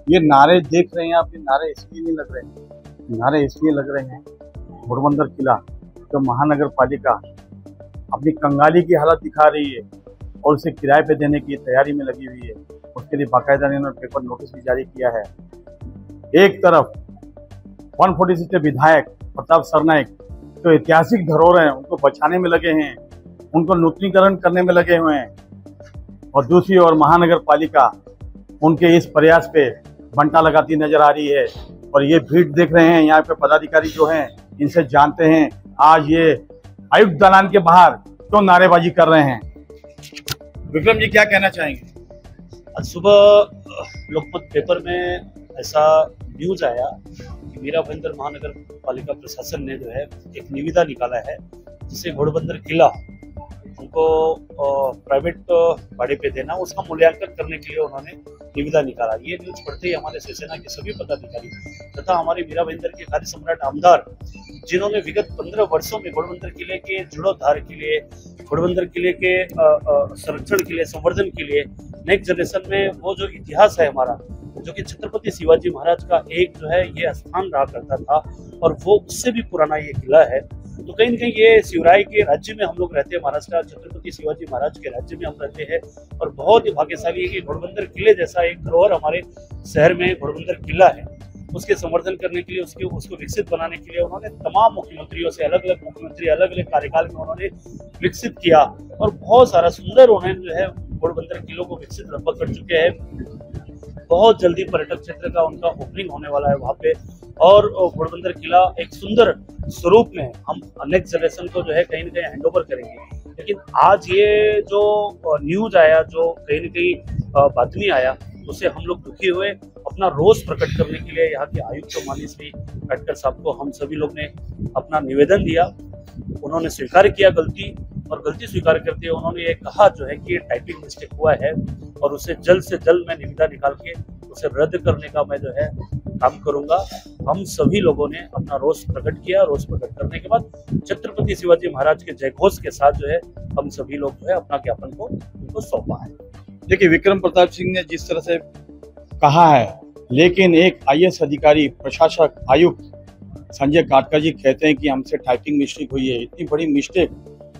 ये नारे देख रहे हैं आप, ये नारे इसलिए नहीं लग रहे हैं, नारे इसलिए लग रहे हैं घोड़बंदर किला जो महानगर पालिका अपनी कंगाली की हालत दिखा रही है और उसे किराए पे देने की तैयारी में लगी हुई है। उसके लिए बाकायदा इन्होंने पेपर नोटिस भी जारी किया है। एक तरफ 146 के विधायक प्रताप सरनाइक जो ऐतिहासिक धरोहर हैं उनको बचाने में लगे हैं, उनको नूतनीकरण करने में लगे हुए हैं, और दूसरी ओर महानगर पालिका उनके इस प्रयास पे बंटा लगाती नजर आ रही है। और ये भीड़ देख रहे हैं, यहाँ पे पदाधिकारी जो हैं इनसे जानते हैं आज ये आयुक्त दालान के बाहर क्यों नारेबाजी कर रहे हैं। विक्रम जी क्या कहना चाहेंगे? आज सुबह लोकमत पेपर में ऐसा न्यूज आया कि मीरा भाईंदर महानगर पालिका प्रशासन ने जो है एक निविदा निकाला है जिसे घोड़बंदर किला उनको प्राइवेट भाड़े पे देना, उसका मूल्यांकन करने के लिए उन्होंने निविदा निकाला। ये न्यूज पढ़ते ही हमारे शिवसेना के सभी पदाधिकारी तथा हमारे मीरा भाईंदर के कार्य सम्राट आमदार, जिन्होंने विगत 15 वर्षों में घोड़बंदर किले के जीर्णोद्धार के लिए, घोड़बंदर किले के संरक्षण के लिए, संवर्धन के लिए, नेक्स्ट जनरेशन में वो जो इतिहास है हमारा, जो कि छत्रपति शिवाजी महाराज का एक जो है ये स्थान रहा करता था और वो उससे भी पुराना ये किला है। तो कहीं न कहीं ये शिवराय के राज्य में हम लोग रहते हैं, महाराष्ट्र छत्रपति शिवाजी महाराज के राज्य में हम रहते हैं और बहुत ही भाग्यशाली है कि घोड़बंदर किले जैसा एक धरोहर हमारे शहर में घोड़बंदर किला है। उसके संवर्धन करने के लिए, उसको विकसित बनाने के लिए उन्होंने तमाम मुख्यमंत्रियों से, अलग अलग मुख्यमंत्री अलग अलग कार्यकाल में उन्होंने विकसित किया और बहुत सारा सुंदर उन्होंने जो है घोड़बंदर किलों को विकसित लगभग कर चुके हैं। बहुत जल्दी पर्यटक क्षेत्र का उनका ओपनिंग होने वाला है वहाँ पे, और घोड़बंदर किला एक सुंदर स्वरूप में हम नेक्स्ट जनरेशन को जो है कहीं न कहीं हैंड ओवर करेंगे। लेकिन आज ये जो न्यूज आया, जो कहीं न कहीं बातमी आया, उससे हम लोग दुखी हुए। अपना रोष प्रकट करने के लिए यहाँ के आयुक्त माननीय श्री खटकर साहब को हम सभी लोग ने अपना निवेदन दिया। उन्होंने स्वीकार किया गलती, और गलती स्वीकार करते हुए उन्होंने ये कहा जो है कि ये टाइपिंग मिस्टेक हुआ है और उसे जल्द से जल्द मैं निविदा निकाल के उसे रद्द करने का मैं जो है काम करूंगा। हम सभी लोगों ने अपना रोष प्रकट किया। रोष प्रकट करने के बाद छत्रपति शिवाजी महाराज के जयघोष के साथ जो है हम सभी लोग जो है अपना ज्ञापन को उनको सौंपा है। देखिए, विक्रम प्रताप सिंह ने जिस तरह से कहा है, लेकिन एक IAS अधिकारी, प्रशासक, आयुक्त संजय काटकर जी कहते हैं कि हमसे टाइपिंग मिस्टेक हुई है। इतनी बड़ी मिस्टेक,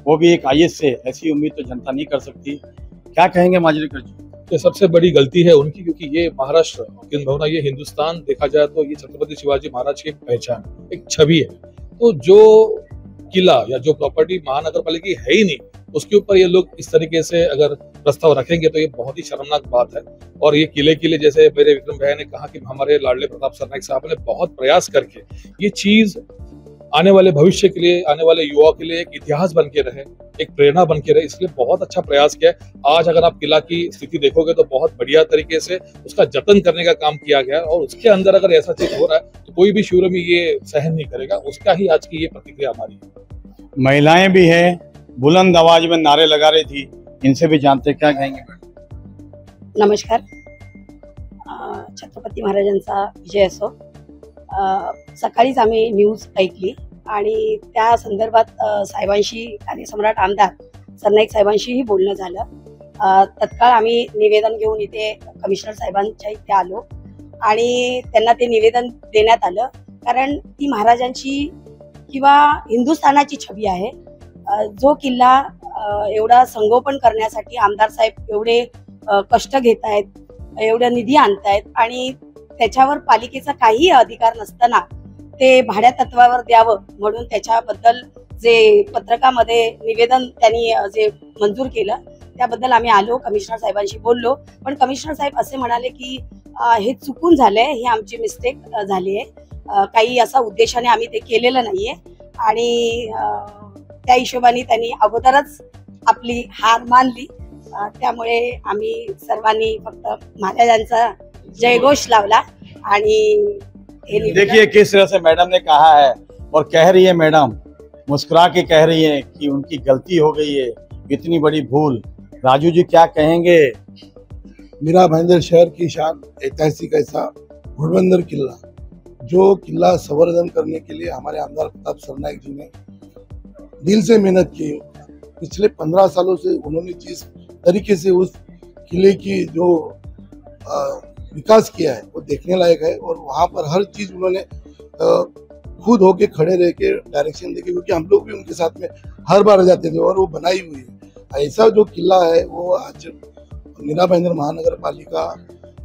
वो भी एक IAS से, ऐसी उम्मीद तो जनता नहीं कर सकती। क्या कहेंगे माजरेकर जी? ये सबसे बड़ी गलती है उनकी, क्योंकि ये महाराष्ट्र किन भावना, ये हिंदुस्तान देखा जाए तो ये छत्रपति शिवाजी महाराज की एक पहचान, एक छवि है। तो जो किला या जो प्रॉपर्टी महानगर पालिका की है ही नहीं, उसके ऊपर ये लोग इस तरीके से अगर प्रस्ताव रखेंगे तो ये बहुत ही शर्मनाक बात है। और ये किले जैसे मेरे विक्रम भैया ने कहा कि हमारे लाडले प्रताप सरनाइक साहब ने बहुत प्रयास करके ये चीज आने वाले भविष्य के लिए, आने वाले युवा के लिए एक इतिहास बन के रहे, एक प्रेरणा बन के रहे, इसलिए बहुत अच्छा प्रयास किया है। आज अगर आप किला की स्थिति देखोगे तो बहुत बढ़िया तरीके से उसका जतन करने का काम किया गया है, और उसके अंदर अगर ऐसा चीज हो रहा है तो कोई भी शिवरमी ये सहन नहीं करेगा। उसका ही आज की ये प्रतिक्रिया हमारी है। महिलाएं भी है, बुलंद आवाज में नारे लगा रही थी, इनसे भी जानते क्या कहेंगे? नमस्कार, छत्रपती महाराजांचा विजय असो। सकाळीच आम्ही न्यूज ऐकली आणि त्या संदर्भात साहेबांशी, कार्यसम्राट आमदार सरनाईक साहेबांशीही बोलणं झालं। तत्काळ आम्ही निवेदन घेऊन इथे कमिशनर साहेबांच्या इथे आलो आणि त्यांना ते निवेदन देण्यात आलं, कारण ती महाराजांची किंवा हिंदुस्थानाची छबी आहे। जो किल्ला एवढा संगोपन करण्यासाठी आमदार साहेब एवढे कष्ट घेत आहेत, एवढा निधी आणतायत आणि त्याच्यावर पालिकेचा काही अधिकार नसताना ते भाड्या तत्वावर द्यावं म्हणून त्याच्याबद्दल जे पत्रकामध्ये निवेदन त्यांनी जे मंजूर केलं त्याबद्दल आम्ही आलो, कमिशनर साहेबांशी बोललो, पण कमिशनर साहेब असे म्हणाले की हे चुकून झालंय, ही आमची मिस्टेक झाली आहे, काही असा उद्देशाने आम्ही ते केलेलं नाहीये आणि त्या हिशोबाने त्यांनी अगोदरच आपली हार मानली। त्यामुळे आम्ही सर्वांनी फक्त महाराजांचा जयघोष लावला आणि देखिए किस तरह से मैडम ने कहा है, और कह रही है मैडम, मुस्कुरा के कह रही है कि उनकी गलती हो गई है, इतनी बड़ी भूल। राजू जी क्या कहेंगे? मीरा भाईंदर शहर की शान, ऐतिहासिक ऐसा घोड़बंदर किला, जो किला संवर्धन करने के लिए हमारे आमदार प्रताप सरनाइक जी ने दिल से मेहनत की। पिछले 15 सालों से उन्होंने जिस तरीके से उस किले की जो विकास किया है वो देखने लायक है। और वहाँ पर हर चीज उन्होंने खुद होके खड़े रह के डायरेक्शन देके, क्योंकि हम लोग भी उनके साथ में हर बार जाते थे और वो बनाई हुई है। ऐसा जो किला है वो आज मीरा भाईंदर महानगर पालिका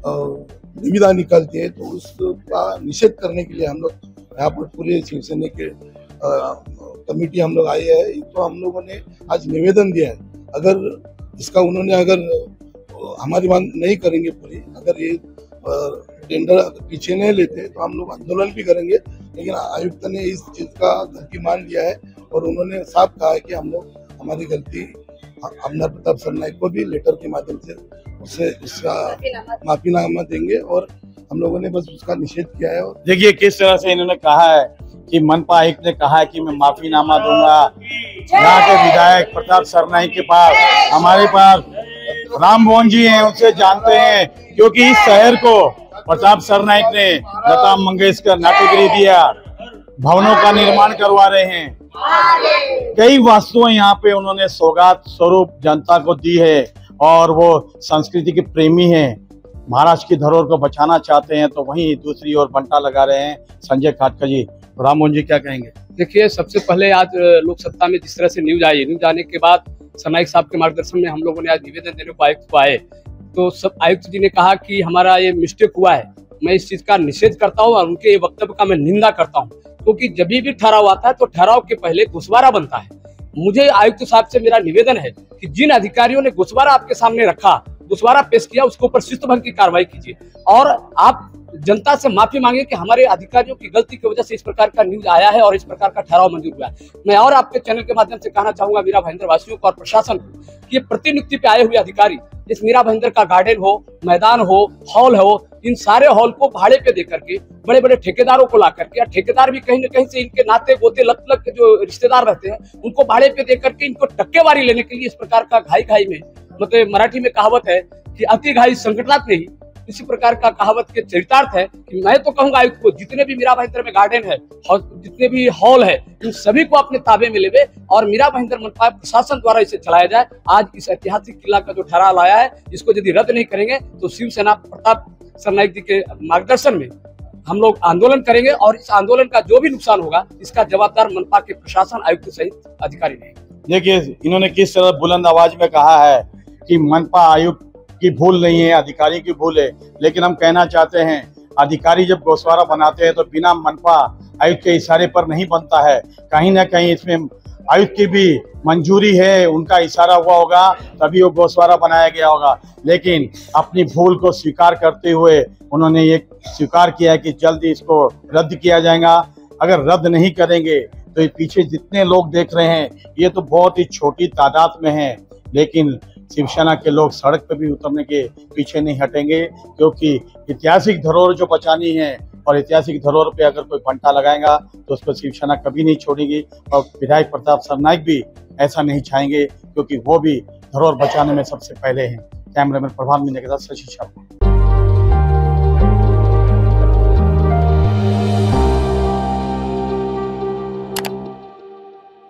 निविदा निकालती है, तो उसका निषेध करने के लिए हम लोग यहाँ पर पूरे शिवसेना के कमेटी हम लोग आए हैं। तो हम लोगों ने आज निवेदन दिया है, अगर इसका उन्होंने अगर हमारी मांग नहीं करेंगे पूरी, अगर ये टेंडर पीछे नहीं लेते तो हम लोग आंदोलन भी करेंगे। लेकिन आयुक्त ने इस चीज का गलती मान लिया है और उन्होंने साफ कहा है कि हम लोग हमारी गलती आमदार प्रताप सरनाईक को भी लेटर के माध्यम से उसका माफीनामा देंगे और हम लोगों ने बस उसका निषेध किया है। और देखिए किस तरह से इन्होंने कहा है कि मनपा आयुक्त ने कहा है कि मैं माफीनामा दूंगा। यहाँ के विधायक प्रताप सरनाईक के पास, हमारे पास राम मोहन जी हैं, उनसे जानते हैं, क्योंकि इस शहर को प्रताप सरनाईक ने लता मंगेशकर नाट्यगृह दिया, भवनों का निर्माण करवा रहे हैं, कई वस्तुएं यहाँ पे उन्होंने सौगात स्वरूप जनता को दी है और वो संस्कृति के प्रेमी हैं, महाराष्ट्र की धरोहर को बचाना चाहते हैं। तो वहीं दूसरी ओर बंटा लगा रहे हैं संजय काटकर जी। राम मोहन जी क्या कहेंगे? देखिए, सबसे पहले आज लोक सत्ता में जिस तरह से न्यूज आई, न्यूज आने के बाद सरनाईक साहब के मार्गदर्शन में हम लोगों ने आज निवेदन देने को आयुक्त को आए, तो सब आयुक्त जी ने कहा कि हमारा ये मिस्टेक हुआ है, मैं इस चीज का निषेध करता हूँ और उनके ये वक्तव्य का मैं निंदा करता हूँ, क्योंकि जब भी ठहराव आता है तो ठहराव के पहले घुसवारा बनता है। मुझे आयुक्त साहब से मेरा निवेदन है कि जिन अधिकारियों ने घुसवारा आपके सामने रखा, घुसवारा पेश किया, उसके ऊपर शिस्तभंग की कार्रवाई कीजिए और आप जनता से माफी मांगे कि हमारे अधिकारियों की गलती की वजह से इस प्रकार का न्यूज आया है और इस प्रकार का ठहराव मंजूर हुआ है। मैं और आपके चैनल के माध्यम से कहना चाहूंगा मीरा भाईंदर वासियों को और प्रशासन को कि ये प्रतिनियुक्ति पे आए हुए अधिकारी, इस मीरा भाईंदर का गार्डन हो, मैदान हो, हॉल हो, इन सारे हॉल को भाड़े पे दे करके बड़े बड़े ठेकेदारों को ला करके, ठेकेदार भी कहीं न कहीं से इनके नाते गोते लग के जो रिश्तेदार रहते हैं उनको भाड़े पे दे करके इनको टक्केवारी लेने के लिए इस प्रकार का घाई में, मतलब मराठी में कहावत है कि अति घाई संकटात नहीं, इसी प्रकार का कहावत के चरितार्थ है कि मैं तो कहूंगा आयुक्त को जितने भी मीरा भाईंदर में गार्डन है और जितने भी हॉल है, इन सभी को अपने ताबे में लेवे और मीरा भाईंदर मनपा प्रशासन द्वारा इसे चलाया जाए। आज इस ऐतिहासिक किला का जो ठहराव आया है, इसको यदि रद्द नहीं करेंगे तो शिवसेना प्रताप सरनाईक जी के मार्गदर्शन में हम लोग आंदोलन करेंगे और इस आंदोलन का जो भी नुकसान होगा इसका जवाबदार मनपा के प्रशासन, आयुक्त सहित अधिकारी नहीं। देखिए इन्होंने किस तरह बुलंद आवाज में कहा है कि मनपा आयुक्त की भूल नहीं है, अधिकारी की भूल है। लेकिन हम कहना चाहते हैं, अधिकारी जब गोसवारा बनाते हैं तो बिना मनपा आयुक्त के इशारे पर नहीं बनता है, कहीं ना कहीं इसमें आयुक्त की भी मंजूरी है, उनका इशारा हुआ होगा तभी वो गोसवारा बनाया गया होगा। लेकिन अपनी भूल को स्वीकार करते हुए उन्होंने ये स्वीकार किया है कि जल्दी इसको रद्द किया जाएगा। अगर रद्द नहीं करेंगे तो ये पीछे जितने लोग देख रहे हैं ये तो बहुत ही छोटी तादाद में है, लेकिन शिवसेना के लोग सड़क पर भी उतरने के पीछे नहीं हटेंगे, क्योंकि ऐतिहासिक धरोहर जो बचानी है और ऐतिहासिक धरोहर पे अगर कोई पंटा लगाएगा तो उसको शिवसेना कभी नहीं छोड़ेगी। और विधायक प्रताप सरनाईक भी ऐसा नहीं चाहेंगे, क्योंकि वो भी धरोहर बचाने में सबसे पहले हैं। कैमरामैन प्रभात मीना के साथ शशि शर्मा।